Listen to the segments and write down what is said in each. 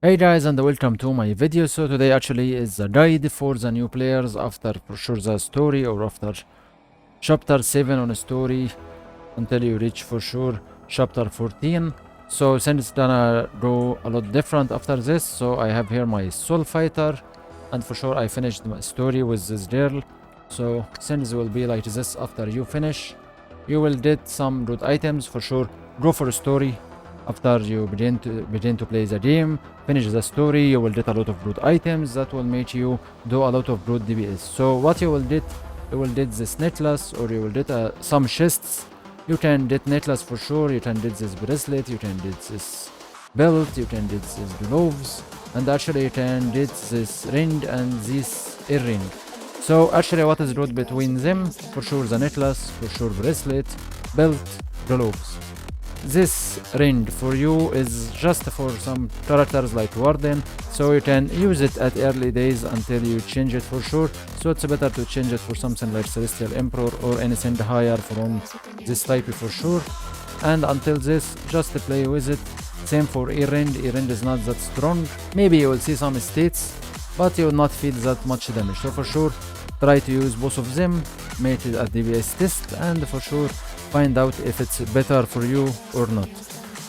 Hey guys, and welcome to my video. So today actually is a guide for the new players after for sure the story, or after chapter 7 on a story until you reach for sure chapter 14. So since it's gonna go a lot different after this, so I have here my soul fighter, and for sure I finished my story with this girl. So since it will be like this, after you finish you will get some good items. For sure go for a story. After you begin to play the game, finish the story, you will get a lot of good items that will make you do a lot of good DPS. So what you will get, you will get this necklace, or you will get some chests. You can get necklace for sure, you can get this bracelet, you can get this belt, you can get these gloves, and actually you can get this ring and this earring. So actually what is good between them? For sure the necklace, for sure bracelet, belt, gloves. This ring for you is just for some characters like Warden, so you can use it at early days until you change it for sure. So it's better to change it for something like Celestial Emperor or anything higher from this type for sure. And until this, just play with it. Same for earring. Earring is not that strong. Maybe you will see some states, but you will not feel that much damage. So for sure try to use both of them, make it a DPS test, and for sure find out if it's better for you or not.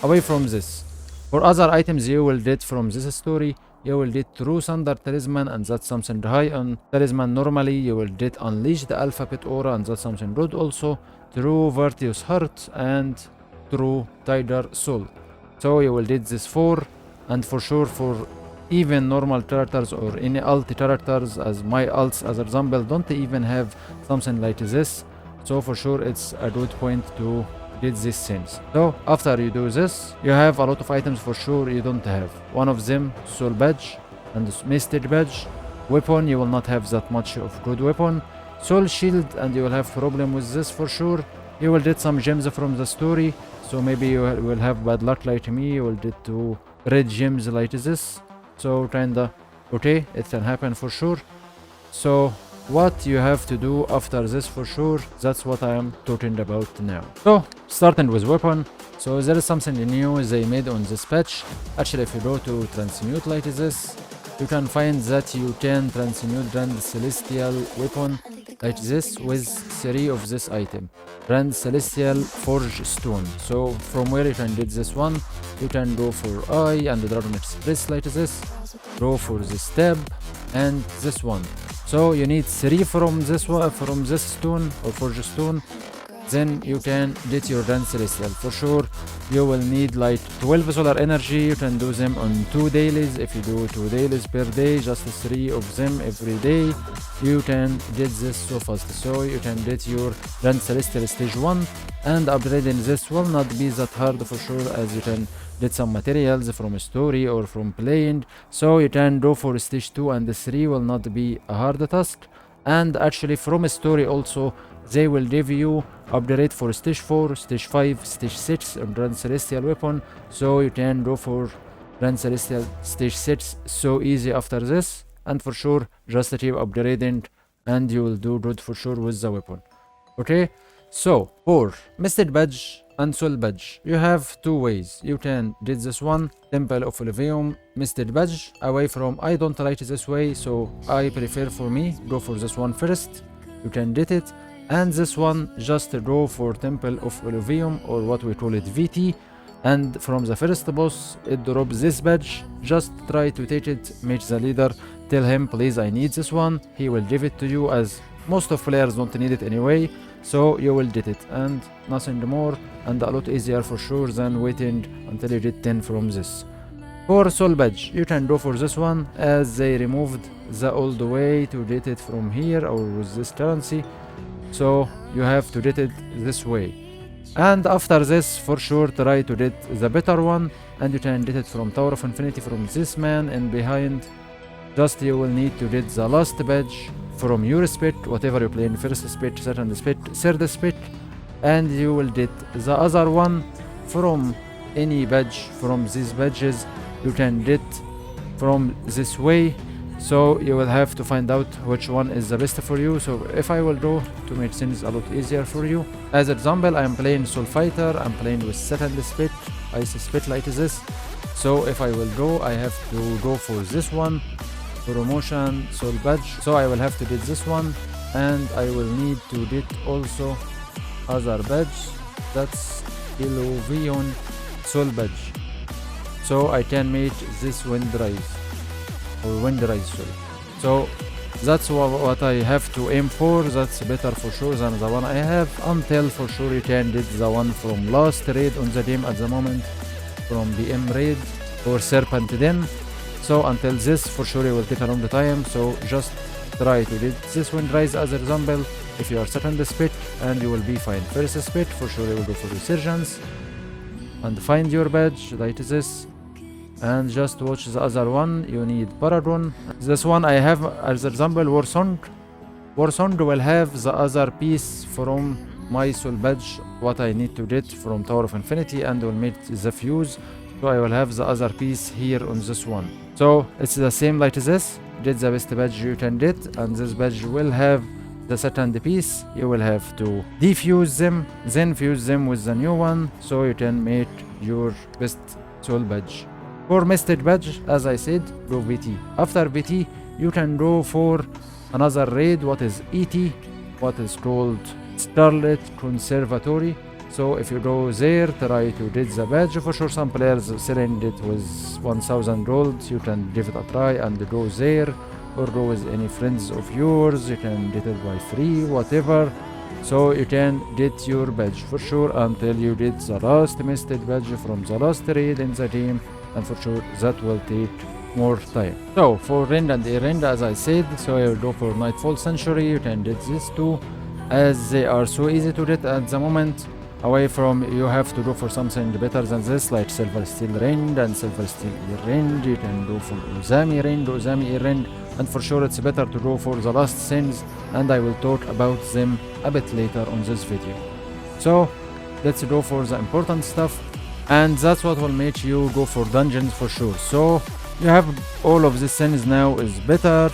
Away from this, for other items you will get from this story, you will get True Thunder Talisman, and that's something high on Talisman. Normally you will get Unleash the Alphabet Aura, and that's something good also. True Virtuous Heart and True Tiger Soul. So you will get this 4, and for sure for even normal characters or any alt characters, as my alts as example don't even have something like this. So for sure it's a good point to get these things. So after you do this, you have a lot of items for sure you don't have. One of them, Soul Badge and Mystic Badge. Weapon, you will not have that much of good weapon. Soul Shield, and you will have problem with this for sure. You will get some gems from the story, so maybe you will have bad luck like me, you will get 2 red gems like this. So kinda okay, it can happen for sure. So what you have to do after this for sure, that's what I am talking about now. So starting with weapon, so there is something new they made on this patch. Actually if you go to transmute like this, you can find that you can transmute Grand Celestial weapon like this with 3 of this item, Grand Celestial Forge Stone. So from where you can get this one, you can go for Eye and the Dragon Express like this, go for this tab and this one. So you need 3 from this one, from this stone or Forge Stone, then you can get your Grand Celestial. For sure you will need like 12 solar energy. You can do them on 2 dailies. If you do 2 dailies per day, just 3 of them every day, you can get this so fast. So you can get your Grand Celestial stage 1, and upgrading this will not be that hard for sure, as you can get some materials from a story or from playing. So you can go for stage 2 and 3 will not be a hard task. And actually from a story also they will give you upgrade for stage 4, stage 5, stage 6 on Grand Celestial weapon. So you can go for Grand Celestial stage 6 so easy after this, and for sure just keep upgrading and you will do good for sure with the weapon. Okay, so for Mystic Badge and Soul Badge, you have 2 ways. You can get this one, Temple of Olivium Mystic Badge. Away from, I don't like it this way, so I prefer for me go for this one first. You can get it, and this one just go for Temple of Olivium, or what we call it VT, and from the first boss it drops this badge. Just try to take it, meet the leader, tell him please I need this one, he will give it to you, as most of players don't need it anyway. So you will get it and nothing more, and a lot easier for sure than waiting until you get 10 from this. For Soul Badge, you can go for this one, as they removed the old way to get it from here or with this currency. So you have to get it this way. And after this for sure try to get the better one, and you can get it from Tower of Infinity from this man and behind. Just you will need to get the last badge from your spit, whatever you play in first spit, second spit, third spit, and you will get the other one from any badge from these badges you can get from this way. So you will have to find out which one is the best for you. So if I will go to make things a lot easier for you, as example I am playing Soul Fighter, I'm playing with second spit, ice spit like this. So if I will go, I have to go for this one, promotion soul badge. So I will have to get this one, and I will need to get also other badge, that's Illuvion soul badge. So I can make this wind rise, or wind rise, sorry. So that's what I have to aim for. That's better for sure than the one I have, until for sure you can get the one from last raid on the game at the moment, from BM raid or Serpent Den. So until this for sure it will take a long time, so just try to get this wind rise as an example if you are second spit, and you will be fine. First spit for sure you will go for resurgence and find your badge like this, and just watch the other one. You need Paragon. This one I have as example Warsong. Warsong will have the other piece from my soul badge what I need to get from Tower of Infinity, and will make the fuse. So I will have the other piece here on this one. So it's the same like this. Get the best badge you can get, and this badge will have the second piece. You will have to defuse them, then fuse them with the new one, so you can make your best soul badge. For Mystic badge, as I said, go VT. After VT, you can go for another raid, what is ET, what is called Scarlet Conservatory. So if you go there, try to get the badge. For sure some players selling it with 1000 gold. You can give it a try and go there, or go with any friends of yours. You can get it by free, whatever. So you can get your badge for sure until you get the last Mystic badge from the last raid in the game, and for sure that will take more time. So for Rend and Erend, as I said, so I will go for Nightfall Sanctuary. You can get these two, as they are so easy to get at the moment. Away from, you have to go for something better than this, like Silver Steel Rend and Silver Steel Rend. You can go for Uzami Rend, Uzami Rend, and for sure it's better to go for the last sins, and I will talk about them a bit later on this video. So let's go for the important stuff, and that's what will make you go for dungeons for sure. So you have all of these sins now is better.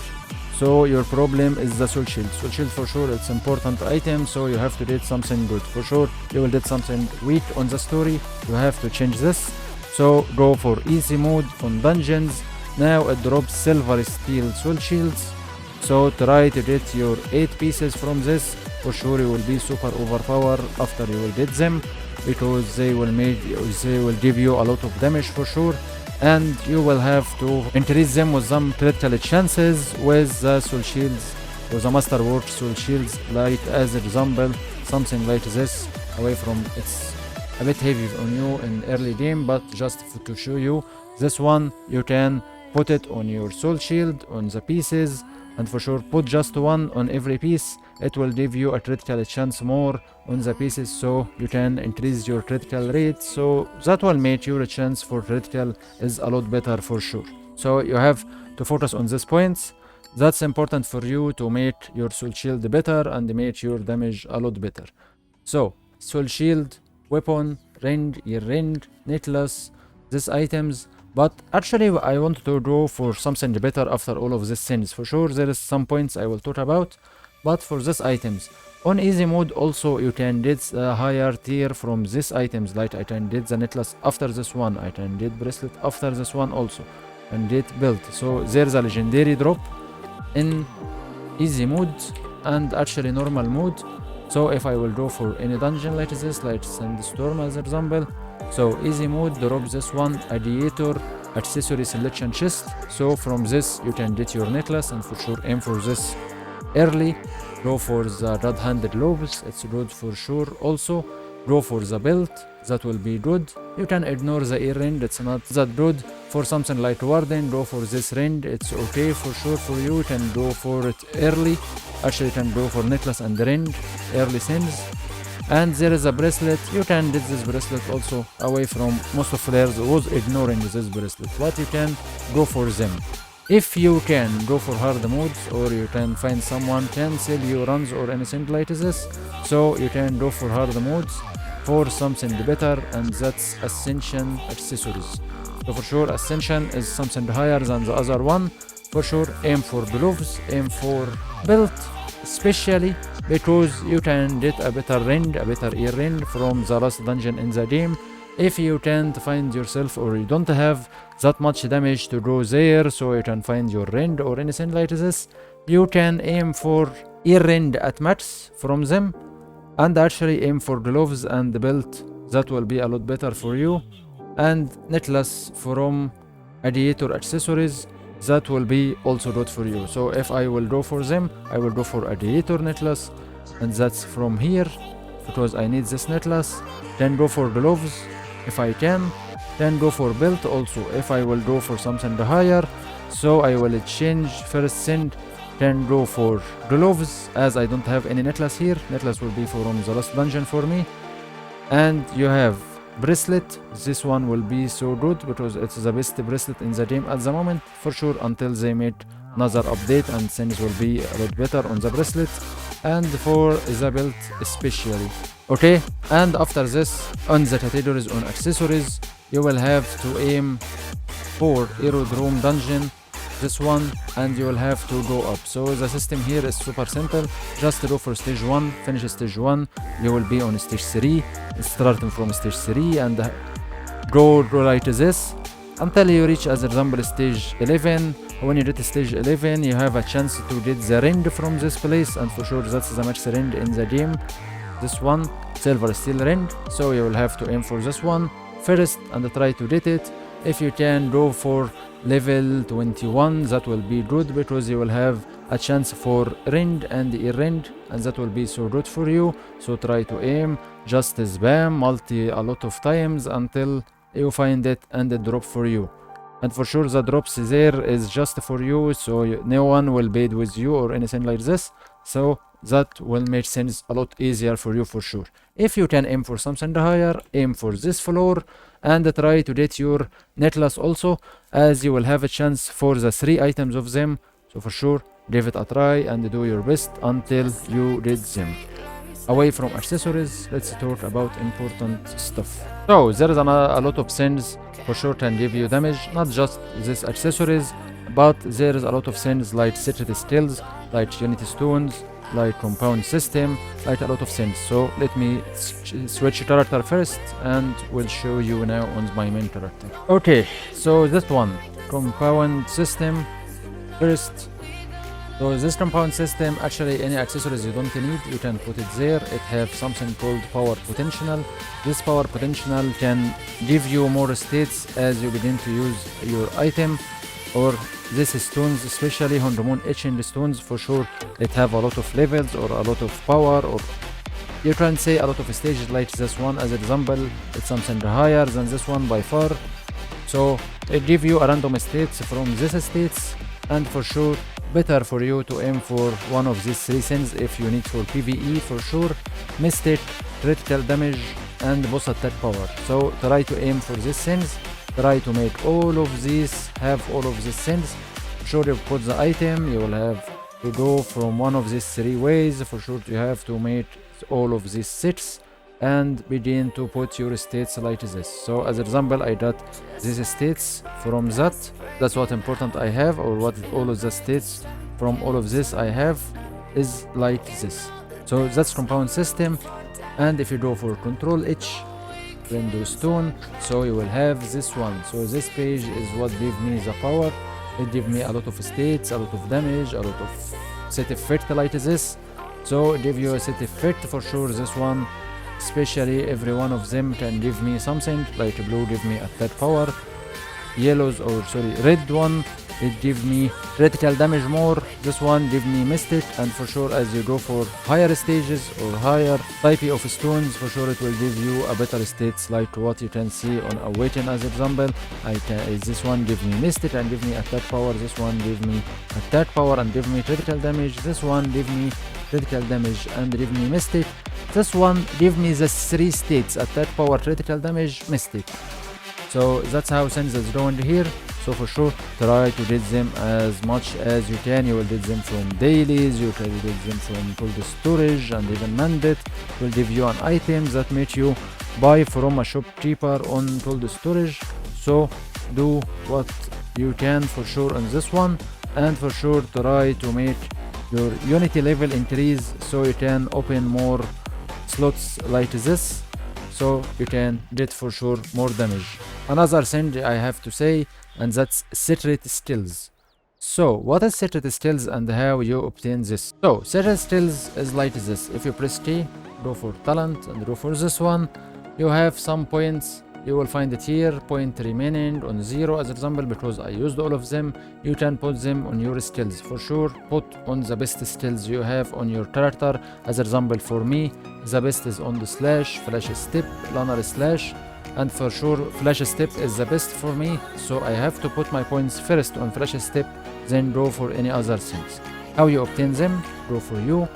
So your problem is the Soulshield. Soulshield for sure it's important item, so you have to get something good. For sure you will get something weak on the story, you have to change this. So go for easy mode on dungeons. Now it drops Silver Steel Soulshields, so try to get your 8 pieces from this. For sure you will be super overpowered after you will get them, because they will give you a lot of damage for sure. And you will have to increase them with some critical chances with the soul shields, or the masterwork soul shields, like as example something like this. Away from, it's a bit heavy on you in early game, but just to show you, this one you can put it on your soul shield on the pieces, and for sure put just one on every piece. It will give you a critical chance more on the pieces, so you can increase your critical rate, so that will make your chance for critical is a lot better for sure. So you have to focus on these points. That's important for you to make your soul shield better and make your damage a lot better. So soul shield, weapon, rend, ear rend, necklace, these items. But actually I want to go for something better after all of these things. For sure there is some points I will talk about, but for these items on easy mode also you can get a higher tier from these items. Like I can get the necklace after this one, I can get bracelet after this one also, and get belt. So there's a legendary drop in easy mode and actually normal mode. So if I will go for any dungeon like this, like Sandstorm as example, so easy mode drops this one, Ideator accessory selection chest. So from this you can get your necklace, and for sure aim for this early. Go for the red-handed gloves, it's good for sure. Also go for the belt, that will be good. You can ignore the ear ring, it's not that good. For something like warden, go for this ring, it's okay for sure for you. You can go for it early. Actually you can go for necklace and ring early sins. And there is a bracelet, you can get this bracelet also. Away from, most of players was ignoring this bracelet, but you can go for them. If you can go for hard modes, or you can find someone can sell you runs or anything like this, so you can go for hard modes for something better, and that's Ascension accessories. So for sure Ascension is something higher than the other one. For sure aim for gloves, aim for belt, especially because you can get a better ring, a better ear ring from the last dungeon in the game. If you can't find yourself or you don't have that much damage to go there, so you can find your rend or anything like this, you can aim for ear rend at max from them, and actually aim for gloves and the belt. That will be a lot better for you. And necklace from Gladiator accessories, that will be also good for you. So if I will go for them, I will go for Gladiator necklace, and that's from here because I need this necklace. Then go for gloves if I can, then go for belt also if I will go for something higher. So I will change first send, then go for gloves as I don't have any necklace here. Necklace will be from the last dungeon for me. And you have bracelet. This one will be so good because it's the best bracelet in the game at the moment for sure, until they make another update and things will be a lot better on the bracelet and for the belt especially. Okay, and after this, on the categories on accessories, you will have to aim for aerodrome dungeon, this one, and you will have to go up. So the system here is super simple. Just go for stage 1, finish stage 1, you will be on stage 3, starting from stage 3 and go like this until you reach, as example, stage 11. When you reach stage 11, you have a chance to get the rend from this place, and for sure that's the max rend in the game. This one, silver steel rend, so you will have to aim for this one first and try to get it. If you can go for level 21, that will be good because you will have a chance for rend and ear rend, and that will be so good for you. So try to aim, just spam multi a lot of times until you find it and it drop for you. And for sure the drops there is just for you, so no one will bid with you or anything like this, so that will make things a lot easier for you for sure. If you can aim for something higher, aim for this floor and try to get your necklace also, as you will have a chance for the 3 items of them. So for sure give it a try and do your best until you get them. Away from accessories, let's talk about important stuff. So there is a lot of things for sure can give you damage, not just these accessories, but there is a lot of things like secret skills, like unity stones, like compound system, like a lot of things. So let me switch character first and will show you now on my main character. Okay, so this one, compound system first. So this compound system, actually any accessories you don't need, you can put it there. It have something called power potential. This power potential can give you more states as you begin to use your item, or these stones, especially Hondomon etching stones, for sure it have a lot of levels or a lot of power, or you can say a lot of stages like this one as example. It's something higher than this one by far. So it give you a random states from these states, and for sure better for you to aim for one of these 3 things if you need for PvE for sure: mystic, critical damage, and boss attack power. So try to aim for these things. Try to make all of these have all of these things. Sure, you put the item, you will have to go from one of these 3 ways. For sure you have to make all of these 6 and begin to put your states like this. So as example, I got these states from that. That's what important I have, or what all of the states from all of this I have is like this. So that's compound system. And if you go for control H, render stone, so you will have this one. So this page is what give me the power. It give me a lot of states, a lot of damage, a lot of set effect like this. So give you a set effect for sure. This one especially, every one of them can give me something. Like blue give me attack power, yellows, or sorry, red one, it give me critical damage more. This one give me mystic. And for sure as you go for higher stages or higher type of stones, for sure it will give you a better states, like what you can see on awaken as example. This one give me mystic and give me attack power. This one give me attack power and give me critical damage. This one give me critical damage and give me mystic. This one give me the 3 states: attack power, critical damage, mystic. So that's how things is going here. So for sure try to get them as much as you can. You will get them from dailies, you can get them from cold storage, and even mandate will give you an item that makes you buy from a shopkeeper on cold storage. So do what you can for sure on this one, and for sure try to make your unity level increase so you can open more slots like this. so you can get for sure more damage. Another thing I have to say, and that's secret skills. So what is secret skills and how you obtain this? So secret skills is like this. If you press T, go for talent and go for this one, you have some points. You will find it here, point remaining on 0 as example, because I used all of them. You can put them on your skills. For sure, put on the best skills you have on your character. As example, for me, the best is on the slash, flash step, runner slash, and for sure flash step is the best for me, so I have to put my points first on flash step, then go for any other things. How you obtain them? Go for you,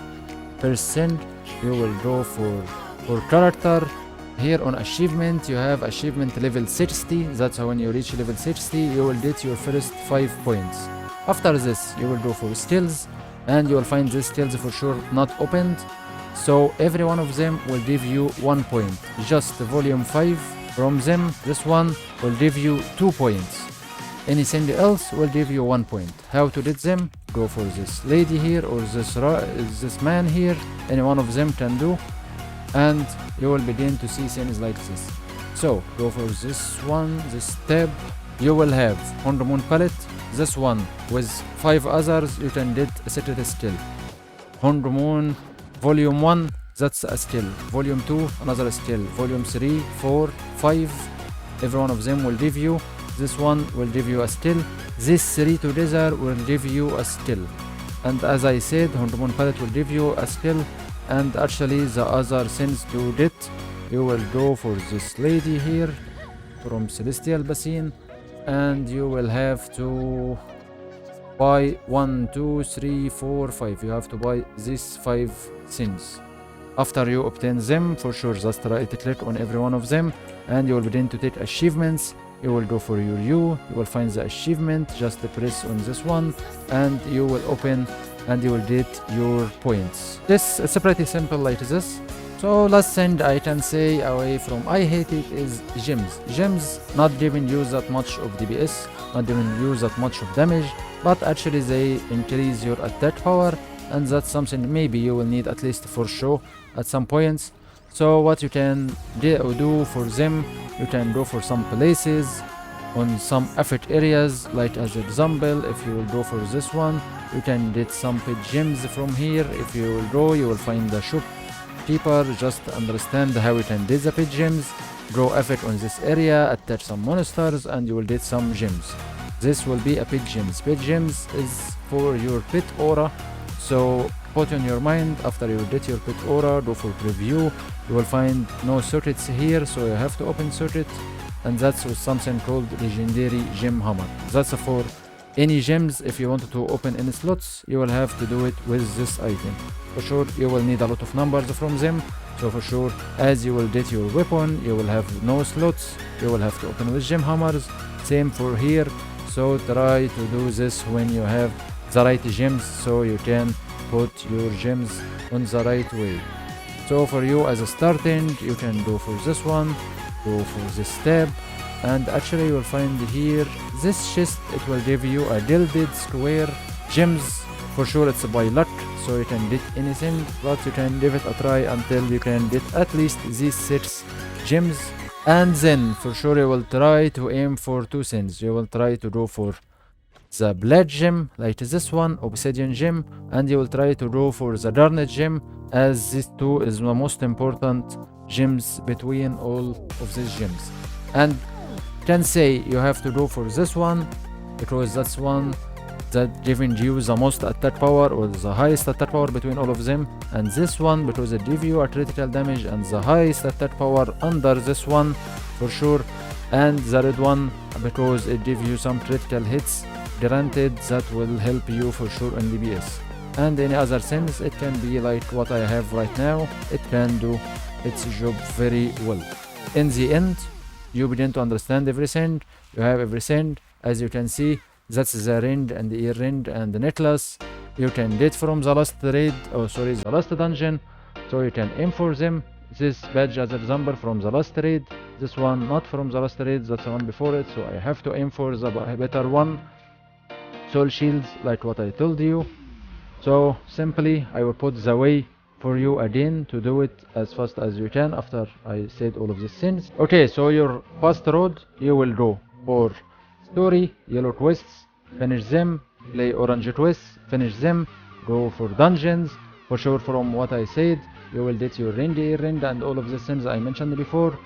first thing you will go for character. Here on achievement you have achievement level 60. That's how when you reach level 60 you will get your first 5 points. After this you will go for skills, and you will find these skills for sure not opened, so every one of them will give you 1 point. Just volume 5 from them, this one will give you 2 points. Anything else will give you 1 point. How to get them? Go for this lady here or this man here, any one of them can do, and you will begin to see things like this. So go for this one, this tab. You will have Honda Moon palette, this one with 5 others. You can get a secret skill. Honda Moon volume 1, that's a skill. Volume 2, another skill. Volume 3, 4, 5, every one of them will give you. This one will give you a skill. This 3 together will give you a skill. And as I said, Honda Moon palette will give you a skill. And actually the other things to get, you will go for this lady here from Celestial Basin, and you will have to buy 1, 2, 3, 4, 5. You have to buy these 5 things. After you obtain them, for sure just right click on every one of them, and you will begin to take achievements. You will go for your you will find the achievement, just press on this one and you will open and you will get your points. This is pretty simple like this. So last thing I can say away from I hate it is gems. Gems not giving you that much of DPS, not giving you that much of damage, but actually they increase your attack power, and that's something maybe you will need at least for show at some points. So what you can do for them, you can go for some places on some effort areas, like as example if you will go for this one, you can get some pet gems from here. If you will go, you will find the shop cheaper. Just understand how you can get the pet gems, grow effort on this area, attach some monsters, and you will get some gems. This will be a pet gems. Pet gems is for your pet aura, so put on your mind, after you get your pet aura, go for preview. You will find no circuits here, so you have to open circuit, and that's with something called legendary gem hammer. That's for any gems. If you wanted to open any slots, you will have to do it with this item. For sure you will need a lot of numbers from them, so for sure as you will get your weapon, you will have no slots, you will have to open with gem hammers. Same for here, so try to do this when you have the right gems, so you can put your gems on the right way. So for you as a starting, you can go for this one, go for this tab, and actually you will find here this chest. It will give you a gilded square gems. For sure it's by luck, so you can get anything, but you can give it a try until you can get at least these 6 gems. And then for sure you will try to aim for 2 things. You will try to go for the black gem like this one, obsidian gem, and you will try to go for the garnet gem, as these 2 is the most important gems between all of these gems. And can say you have to go for this one because that's one that giving you the most attack power or the highest attack power between all of them, and this one because it give you a critical damage and the highest attack power under this one for sure, and the red one because it gives you some critical hits granted that will help you for sure on DPS. And any other things, it can be like what I have right now, it can do its job very well. In the end you begin to understand everything, you have everything. As you can see, that's the ring and the ear ring and the necklace you can get from the last raid, the last dungeon, so you can aim for them. This badge as example from the last raid, this one not from the last raid, that's the one before it, so I have to aim for the better one. Soul shields like what I told you. So simply I will put the way for you again to do it as fast as you can after I said all of these things. Okay, so your fast road, you will go for story, yellow quests, finish them, play orange quests, finish them, go for dungeons. For sure, from what I said, you will get your reindeer ring and all of these things I mentioned before,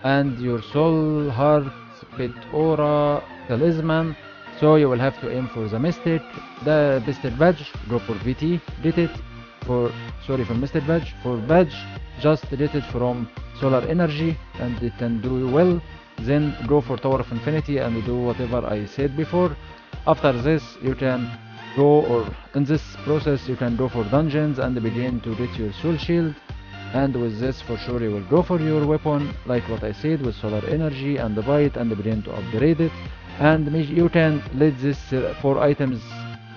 and your soul heart, pet aura, talisman. So you will have to aim for the mystic, the mystic badge, go for VT, get it for, sorry, for mystic badge, for badge, just get it from solar energy and it can do well. Then go for Tower of Infinity and do whatever I said before. After this you can go, or in this process you can go for dungeons and begin to get your soul shield. And with this for sure you will go for your weapon like what I said, with solar energy and the bite, and begin to upgrade it. And you can let this 4 items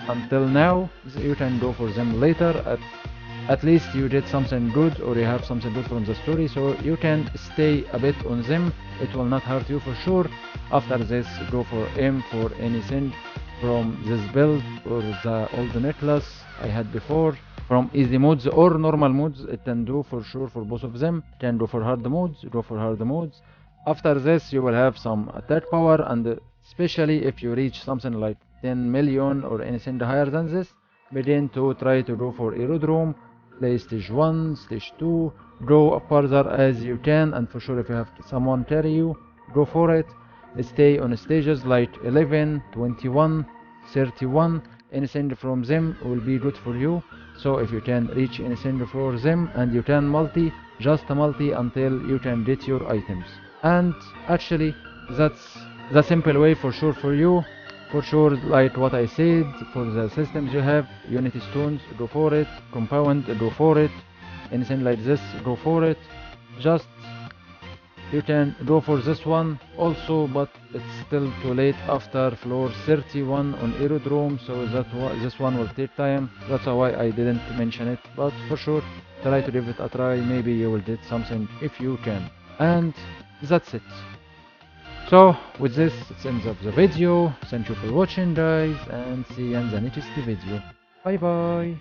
until now, you can go for them later. At least you did something good, or you have something good from the story, so you can stay a bit on them, it will not hurt you for sure. After this go for aim for anything from this build or the old necklace I had before, from easy modes or normal modes, it can do for sure for both of them. Can go for hard modes, go for hard modes. After this you will have some attack power, and especially if you reach something like 10 million or anything higher than this, begin to try to go for aerodrome, play stage 1, stage 2, go further as you can, and for sure if you have someone carry you, go for it. Stay on stages like 11, 21, 31, anything from them will be good for you. So if you can reach anything for them and you can multi, just multi until you can get your items. And actually that's the simple way for sure for you. For sure, like what I said, for the systems you have, unity stones, go for it, compound, go for it, anything like this, go for it. Just you can go for this one also, but it's still too late after floor 31 on aerodrome, so this one will take time. That's why I didn't mention it, but for sure try to give it a try, maybe you will get something if you can. And that's it. So with this it ends up the video. Thank you for watching guys, and see you in the next video. Bye bye.